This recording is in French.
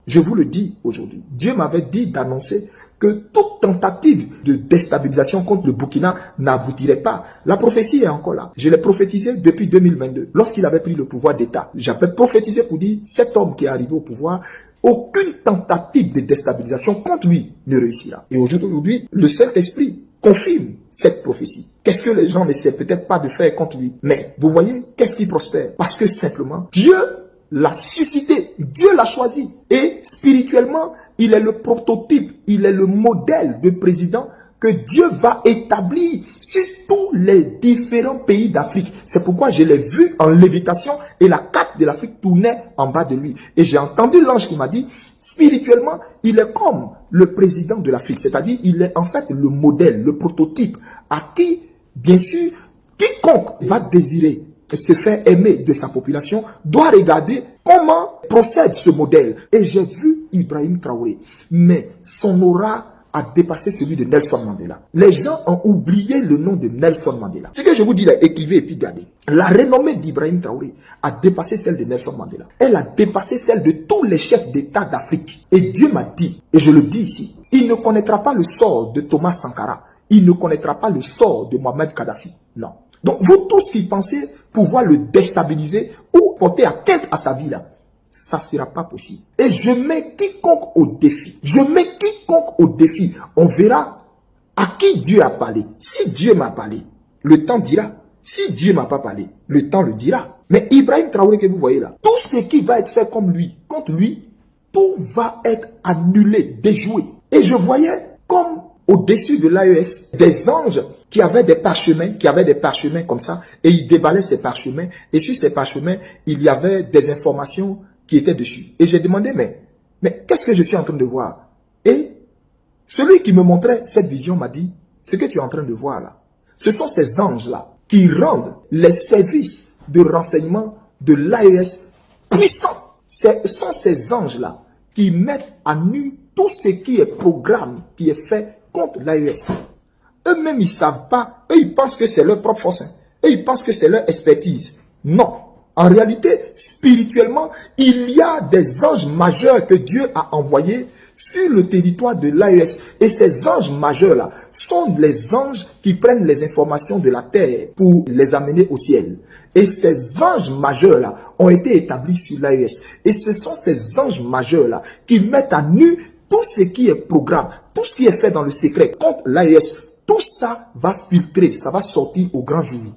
Je vous le dis aujourd'hui. Dieu m'avait dit d'annoncer que toute tentative de déstabilisation contre le Burkina n'aboutirait pas. La prophétie est encore là. Je l'ai prophétisé depuis 2022, lorsqu'il avait pris le pouvoir d'État. J'avais prophétisé pour dire, cet homme qui est arrivé au pouvoir, aucune tentative de déstabilisation contre lui ne réussira. Et aujourd'hui, le Saint-Esprit confirme cette prophétie. Qu'est-ce que les gens n'essaient peut-être pas de faire contre lui? Mais vous voyez, qu'est-ce qui prospère? Parce que simplement, Dieu l'a suscité, Dieu l'a choisi. Et spirituellement, il est le prototype, il est le modèle de président que Dieu va établir sur tous les différents pays d'Afrique. C'est pourquoi je l'ai vu en lévitation et la carte de l'Afrique tournait en bas de lui. Et j'ai entendu l'ange qui m'a dit, spirituellement, il est comme le président de l'Afrique. C'est-à-dire, il est en fait le modèle, le prototype à qui, bien sûr, quiconque va désirer se faire aimer de sa population doit regarder comment procède ce modèle. Et j'ai vu Ibrahim Traoré, mais son aura a dépassé celui de Nelson Mandela. Les gens ont oublié le nom de Nelson Mandela. Ce que je vous dis là, écrivez et puis gardez. La renommée d'Ibrahim Traoré a dépassé celle de Nelson Mandela. Elle a dépassé celle de tous les chefs d'État d'Afrique. Et Dieu m'a dit, et je le dis ici, il ne connaîtra pas le sort de Thomas Sankara. Il ne connaîtra pas le sort de Mohamed Kadhafi. Non. Donc vous tous qui pensez pouvoir le déstabiliser ou porter atteinte à sa vie là, ça ne sera pas possible. Et je mets quiconque au défi. Je mets quiconque au défi. On verra à qui Dieu a parlé. Si Dieu m'a parlé, le temps dira. Si Dieu m'a pas parlé, le temps le dira. Mais Ibrahim Traoré que vous voyez là, tout ce qui va être fait comme lui, contre lui, tout va être annulé, déjoué. Et je voyais comme au-dessus de l'AES, des anges qui avaient des parchemins comme ça, et ils déballaient ces parchemins, et sur ces parchemins, il y avait des informations qui étaient dessus. Et j'ai demandé, mais qu'est-ce que je suis en train de voir? Et celui qui me montrait cette vision m'a dit, ce que tu es en train de voir là, ce sont ces anges-là qui rendent les services de renseignement de l'AES puissants. Ce sont ces anges-là qui mettent à nu tout ce qui est programme, qui est fait contre l'AES. Eux-mêmes, ils ne savent pas. Eux, ils pensent que c'est leur propre force. Eux, ils pensent que c'est leur expertise. Non. En réalité, spirituellement, il y a des anges majeurs que Dieu a envoyés sur le territoire de l'AES. Et ces anges majeurs-là sont les anges qui prennent les informations de la terre pour les amener au ciel. Et ces anges majeurs-là ont été établis sur l'AES. Et ce sont ces anges majeurs-là qui mettent à nu tout ce qui est programme, tout ce qui est fait dans le secret contre l'AES. Tout ça va filtrer, ça va sortir au grand jour.